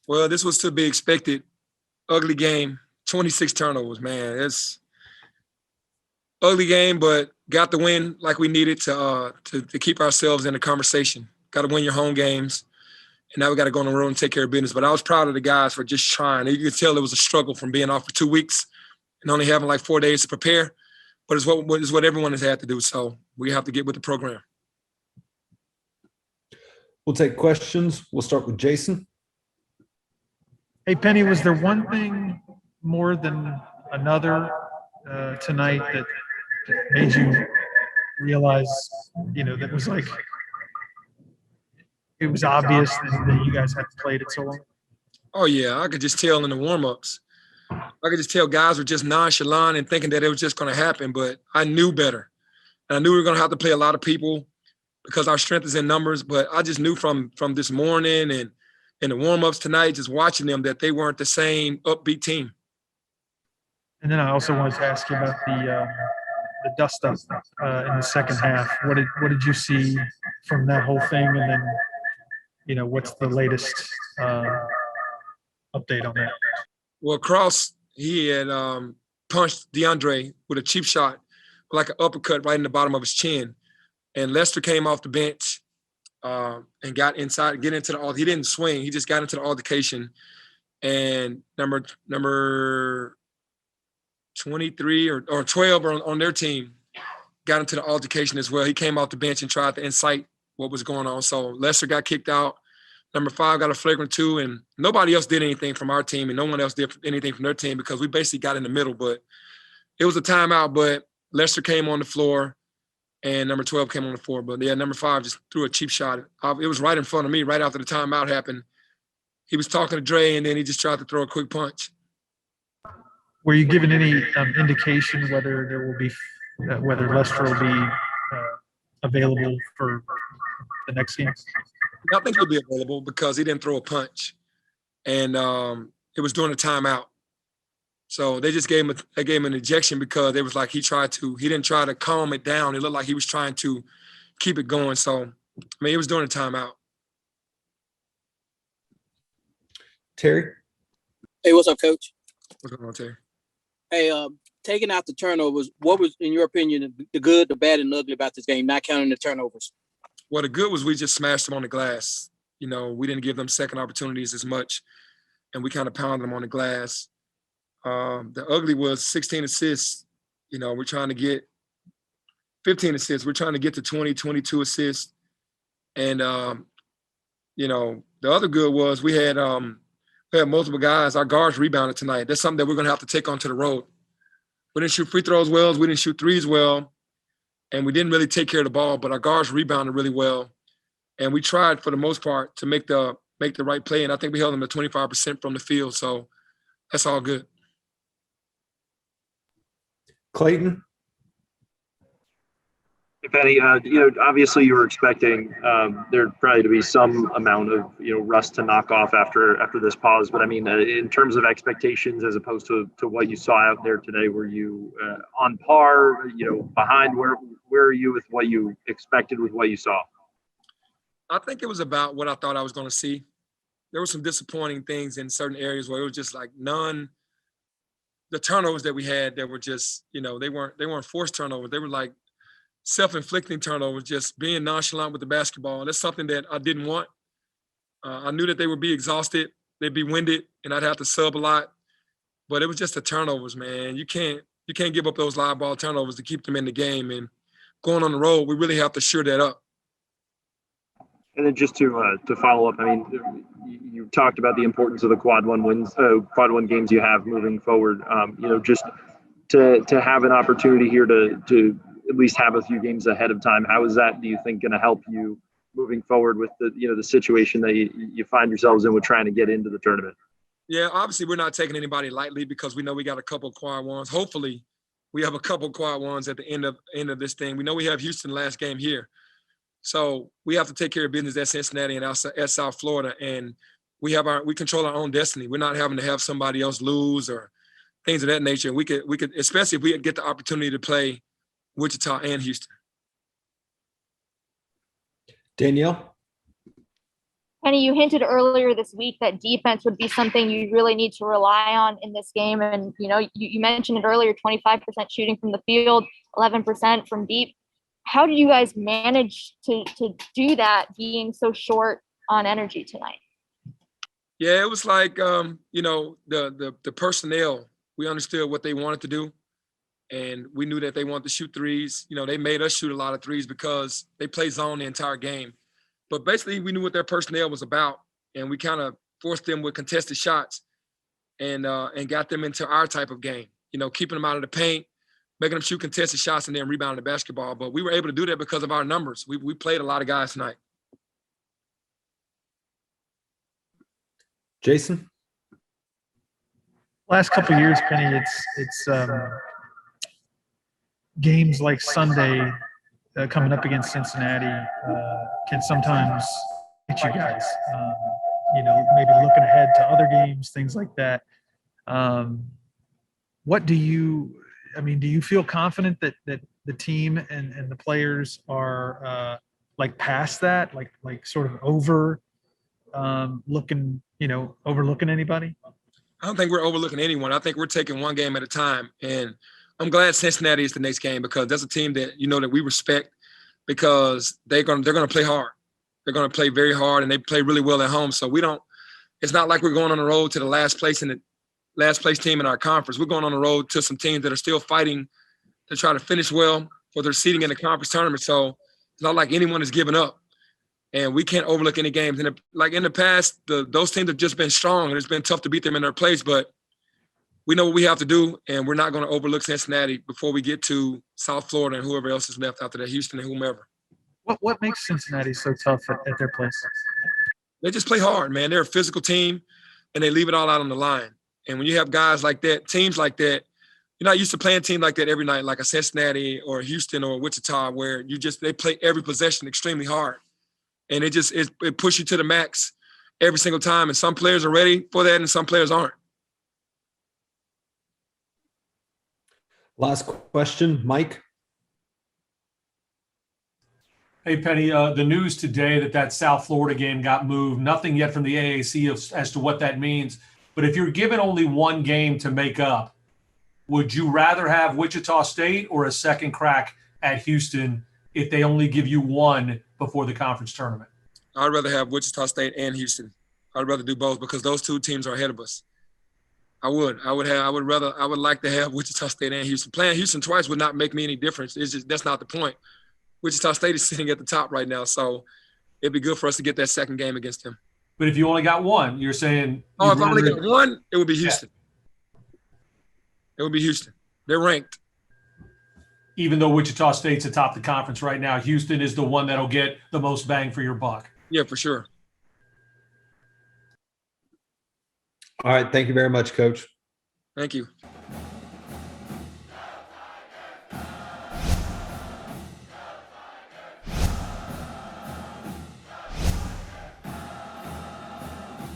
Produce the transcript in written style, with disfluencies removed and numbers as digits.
Well, this was to be expected. Ugly game, 26 turnovers, man. It's ugly game, but got the win like we needed to keep ourselves in the conversation. Got to win your home games, and now we got to go on the road and take care of business. But I was proud of the guys for just trying. You could tell it was a struggle from being off for 2 weeks and only having like 4 days to prepare. But it's what everyone has had to do. So we have to get with the program. We'll take questions. We'll start with Jason. Hey, Penny, was there one thing more than another tonight that made you realize, that was like, it was obvious that you guys hadn't played it so long? Oh, yeah. I could just tell in the warm-ups. I could just tell guys were just nonchalant and thinking that it was just going to happen, but I knew better. And I knew we were going to have to play a lot of people because our strength is in numbers, but I just knew from this morning and in the warm-ups tonight, just watching them, that they weren't the same upbeat team. And then I also wanted to ask you about the dust-up in the second half. What did you see from that whole thing? And then, what's the latest update on that? Well, Cross, he had punched DeAndre with a cheap shot, like an uppercut right in the bottom of his chin. And Lester came off the bench and got inside, get into the – he didn't swing. He just got into the altercation. And number 23 or 12 on their team got into the altercation as well. He came off the bench and tried to incite what was going on. So Lester got kicked out. Number 5 got a flagrant 2, and nobody else did anything from our team, and no one else did anything from their team because we basically got in the middle. But it was a timeout, but Lester came on the floor, and number 12 came on the floor. But, yeah, number 5 just threw a cheap shot. It was right in front of me right after the timeout happened. He was talking to Dre, and then he just tried to throw a quick punch. Were you given any indication whether there will be whether Lester will be available for the next game? I think he'll be available because he didn't throw a punch, and it was during the timeout. So they just gave him an ejection because it was like he didn't try to calm it down. It looked like he was trying to keep it going. So, I mean, it was during the timeout. Terry? Hey, what's up, Coach? What's going on, Terry? Hey, taking out the turnovers, what was, in your opinion, the good, the bad, and the ugly about this game, not counting the turnovers? Well, the good was we just smashed them on the glass. We didn't give them second opportunities as much, and we kind of pounded them on the glass. The ugly was 16 assists. We're trying to get 15 assists. We're trying to get to 20, 22 assists. And, the other good was we had multiple guys. Our guards rebounded tonight. That's something that we're going to have to take onto the road. We didn't shoot free throws well. We didn't shoot threes well. And we didn't really take care of the ball, but our guards rebounded really well. And we tried, for the most part, to make the right play. And I think we held them to 25% from the field. So that's all good. Clayton? Penny, obviously you were expecting there probably to be some amount of, rust to knock off after this pause. But I mean, in terms of expectations, as opposed to what you saw out there today, were you on par, behind? Where are you with what you expected with what you saw? I think it was about what I thought I was going to see. There were some disappointing things in certain areas where it was just like the turnovers that we had that were just, they weren't forced turnovers. They were like self-inflicting turnovers, just being nonchalant with the basketball. And that's something that I didn't want. I knew that they would be exhausted, they'd be winded, and I'd have to sub a lot. But it was just the turnovers, man. You can't give up those live ball turnovers to keep them in the game. And going on the road, we really have to shore that up. And then just to follow up, I mean, you talked about the importance of the quad one games you have moving forward. Just to have an opportunity here to at least have a few games ahead of time. How is that, do you think, going to help you moving forward with the situation that you find yourselves in with trying to get into the tournament? Yeah, obviously we're not taking anybody lightly because we know we got a couple of quad ones. Hopefully we have a couple of quad ones at the end of this thing. We know we have Houston last game here. So we have to take care of business at Cincinnati and at South Florida. And we control our own destiny. We're not having to have somebody else lose or things of that nature. We could, especially if we get the opportunity to play Wichita and Houston. Danielle? Penny, you hinted earlier this week that defense would be something you really need to rely on in this game. And, you mentioned it earlier, 25% shooting from the field, 11% from deep. How did you guys manage to do that being so short on energy tonight? Yeah, it was like, the personnel, we understood what they wanted to do. And we knew that they wanted to shoot threes. They made us shoot a lot of threes because they play zone the entire game. But basically, we knew what their personnel was about, and we kind of forced them with contested shots and got them into our type of game, keeping them out of the paint, making them shoot contested shots, and then rebounding the basketball. But we were able to do that because of our numbers. We played a lot of guys tonight. Jason? Last couple of years, Penny, it's games like Sunday coming up against Cincinnati can sometimes hit you guys. Maybe looking ahead to other games, things like that. Do you feel confident that the team and the players are past that, like sort of overlooking anybody? I don't think we're overlooking anyone. I think we're taking one game at a time. And I'm glad Cincinnati is the next game because that's a team that, that we respect because they're going to play hard. They're going to play very hard, and they play really well at home. So it's not like we're going on the road to the last place team in our conference. We're going on the road to some teams that are still fighting to try to finish well for their seeding in the conference tournament. So it's not like anyone is giving up. And we can't overlook any games. And in the past, those teams have just been strong, and it's been tough to beat them in their place. But we know what we have to do, and we're not going to overlook Cincinnati before we get to South Florida and whoever else is left after that, Houston and whomever. What makes Cincinnati so tough at their place? They just play hard, man. They're a physical team, and they leave it all out on the line. And when you have guys like that, teams like that, you're not used to playing a team like that every night, like a Cincinnati or Houston or Wichita, where they play every possession extremely hard. And it pushes you to the max every single time. And some players are ready for that and some players aren't. Last question, Mike. Hey, Penny, the news today that South Florida game got moved, nothing yet from the AAC as to what that means. But if you're given only one game to make up, would you rather have Wichita State or a second crack at Houston if they only give you one before the conference tournament? I'd rather have Wichita State and Houston. I'd rather do both because those two teams are ahead of us. I would like to have Wichita State and Houston. Playing Houston twice would not make me any difference. That's not the point. Wichita State is sitting at the top right now, so it'd be good for us to get that second game against them. But if you only got one, you're saying – if I only got one, it would be Houston. Yeah. It would be Houston. They're ranked. Even though Wichita State's atop the conference right now, Houston is the one that'll get the most bang for your buck. Yeah, for sure. All right. Thank you very much, Coach. Thank you.